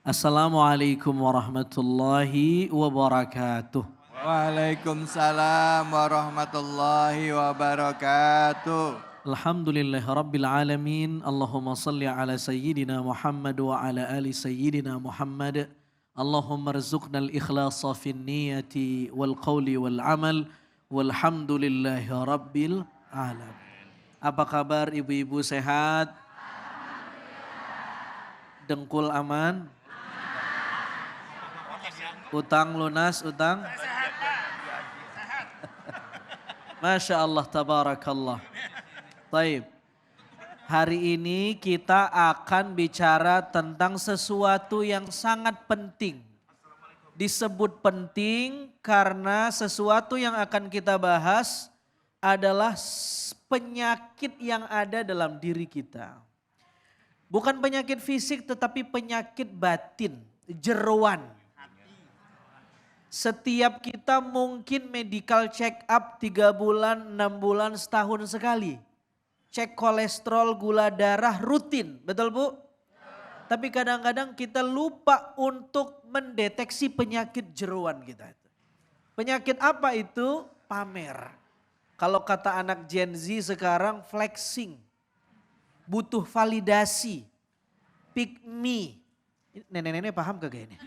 Assalamualaikum warahmatullahi wabarakatuh. Waalaikumsalam warahmatullahi wabarakatuh. Alhamdulillahi rabbil alamin. Allahumma salli ala sayyidina Muhammad wa ala ali sayyidina Muhammad. Allahumma rzuqna al-ikhlasa fin niyati wal qawli wal amal. Walhamdulillahi rabbil alamin. Apa kabar ibu-ibu, sehat? Dengkul aman? Utang lunas, utang? Masya Allah, tabarakallah. Baik. Hari ini kita akan bicara tentang sesuatu yang sangat penting. Disebut penting karena sesuatu yang akan kita bahas adalah penyakit yang ada dalam diri kita. Bukan penyakit fisik tetapi penyakit batin, jeroan. Setiap kita mungkin medical check up 3 bulan, 6 bulan, setahun sekali. Cek kolesterol, gula darah rutin, betul Bu? Tapi kadang-kadang kita lupa untuk mendeteksi penyakit jeroan kita. Penyakit apa itu? Pamer. Kalau kata anak Gen Z sekarang flexing. Butuh validasi. Pick me. Nenek-nenek paham kagak ini?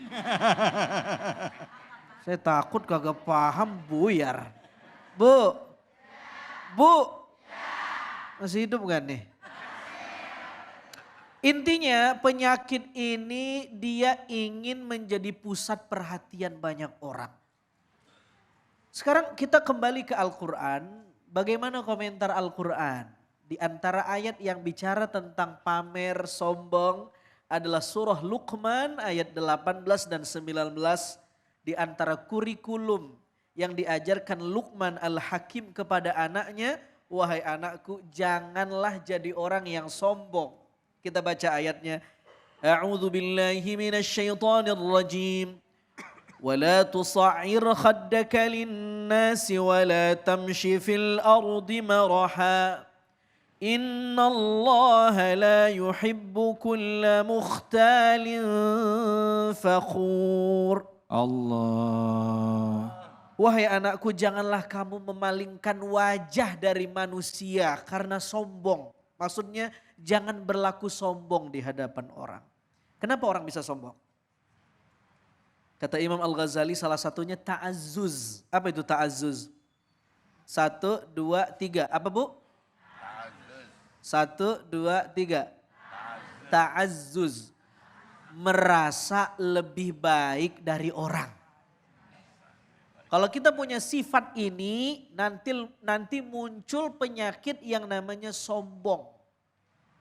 Saya takut kagak paham buyar. Bu. Masih hidup gak nih? Intinya penyakit ini dia ingin menjadi pusat perhatian banyak orang. Sekarang kita kembali ke Al-Quran. Bagaimana komentar Al-Quran? Di antara ayat yang bicara tentang pamer, sombong adalah surah Luqman ayat 18 dan 19. Di antara kurikulum yang diajarkan Luqman Al-Hakim kepada anaknya, wahai anakku janganlah jadi orang yang sombong. Kita baca ayatnya. A'udzu billahi minasyaitonir rajim. Wala tusa'ir khaddaka lin-nasi wala tamshi fil ardi maraha. Innallaha la yuhibbu kulla mukhtalin fakhur. Allah. Wahai anakku, janganlah kamu memalingkan wajah dari manusia karena sombong. Maksudnya jangan berlaku sombong di hadapan orang. Kenapa orang bisa sombong? Kata Imam Al-Ghazali salah satunya ta'azzuz. Apa itu ta'azzuz? 1, 2, 3. Apa Bu? 1, 2, 3. Ta'azzuz. Merasa lebih baik dari orang. Kalau kita punya sifat ini, nanti muncul penyakit yang namanya sombong.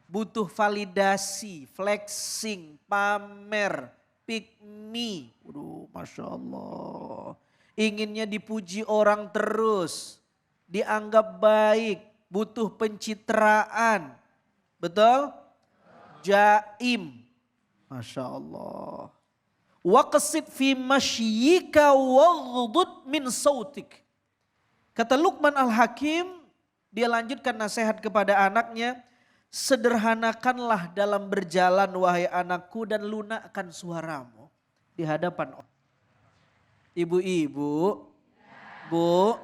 Butuh validasi, flexing, pamer, pick me. Waduh, Masya Allah. Inginnya dipuji orang terus, dianggap baik, butuh pencitraan. Betul? Jaim. Masya Allah. Waqsid fi mashyika waghdud min sautik. Kata Luqman Al-Hakim, dia lanjutkan nasihat kepada anaknya, sederhanakanlah dalam berjalan wahai anakku dan lunakkan suaramu di hadapan orang. Ibu-ibu, Bu,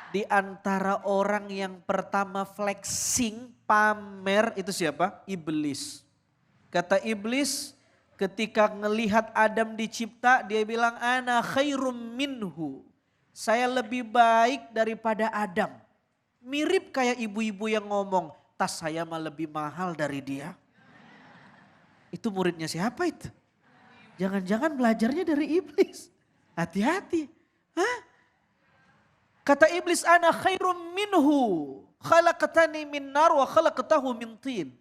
di antara orang yang pertama flexing, pamer itu siapa? Iblis. Kata iblis, ketika ngelihat Adam dicipta, dia bilang ana khairum minhu. Saya lebih baik daripada Adam. Mirip kayak ibu-ibu yang ngomong, tas saya mah lebih mahal dari dia. Itu muridnya siapa itu? Jangan-jangan belajarnya dari iblis. Hati-hati. Hah? Kata iblis ana khairum minhu. Khalaqtani min nar wa khalaqtahu min tin.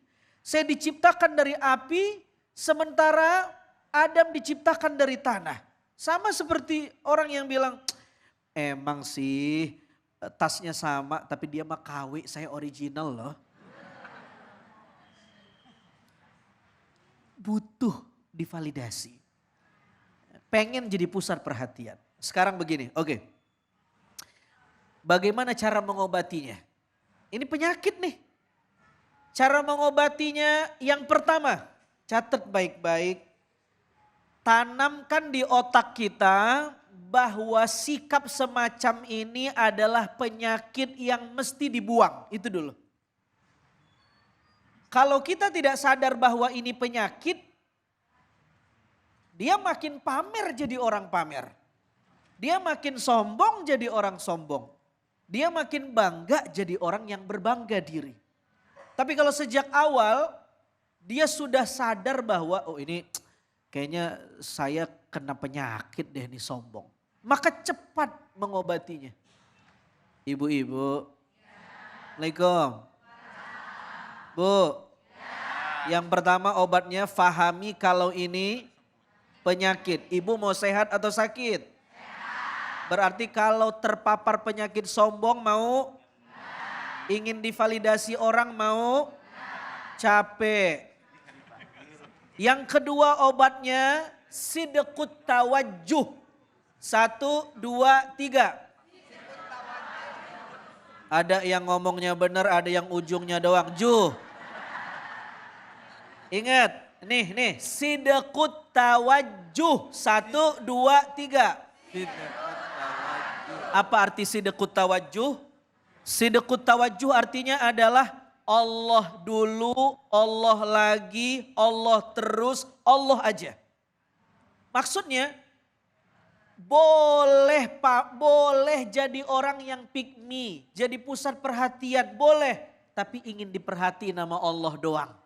Saya diciptakan dari api, sementara Adam diciptakan dari tanah. Sama seperti orang yang bilang, emang sih tasnya sama tapi dia mah KW, saya original loh. Butuh divalidasi. Pengen jadi pusat perhatian. Sekarang begini, oke. Bagaimana cara mengobatinya? Ini penyakit nih. Cara mengobatinya yang pertama, catat baik-baik. tanamkan di otak kita bahwa sikap semacam ini adalah penyakit yang mesti dibuang. Itu dulu. Kalau kita tidak sadar bahwa ini penyakit, dia makin pamer jadi orang pamer. Dia makin sombong jadi orang sombong. Dia makin bangga jadi orang yang berbangga diri. Tapi kalau sejak awal dia sudah sadar bahwa oh ini kayaknya saya kena penyakit deh ini sombong. Maka cepat mengobatinya. Ibu-ibu. Assalamualaikum. Bu. Yang pertama obatnya fahami kalau ini penyakit. Ibu mau sehat atau sakit? Berarti kalau terpapar penyakit sombong mau? Ingin divalidasi orang mau? Capek. Yang kedua obatnya sidqut tawajjuh. 1, 2, 3. Ada yang ngomongnya benar, ada yang ujungnya doang. Ingat, nih sidqut tawajjuh. 1, 2, 3. Apa arti sidqut tawajjuh? Sidqut tawajjuh artinya adalah Allah dulu, Allah lagi, Allah terus, Allah aja. Maksudnya boleh jadi orang yang pick me, jadi pusat perhatian, boleh. Tapi ingin diperhatiin sama Allah doang.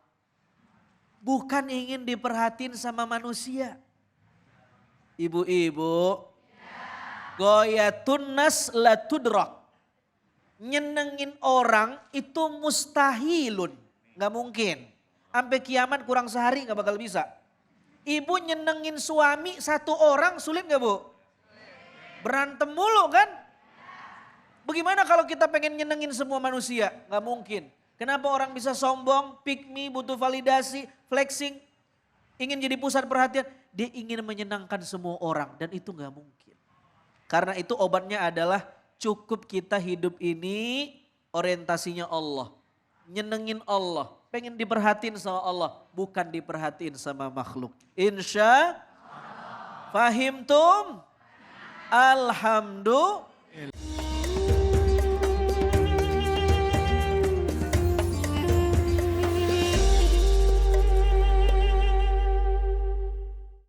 Bukan ingin diperhatiin sama manusia. Ibu-ibu, goyatun nas la tudrak. Nyenengin orang itu mustahilun. Gak mungkin. Sampai kiamat kurang sehari gak bakal bisa. Ibu nyenengin suami satu orang sulit gak bu? Berantem mulu kan? Bagaimana kalau kita pengen nyenengin semua manusia? Gak mungkin. Kenapa orang bisa sombong, pick me, butuh validasi, flexing. Ingin jadi pusat perhatian. Dia ingin menyenangkan semua orang dan itu gak mungkin. Karena itu obatnya adalah cukup kita hidup ini orientasinya Allah. Nyenengin Allah. Pengen diperhatiin sama Allah. Bukan diperhatiin sama makhluk. Insya fahimtum. Alhamdulillah.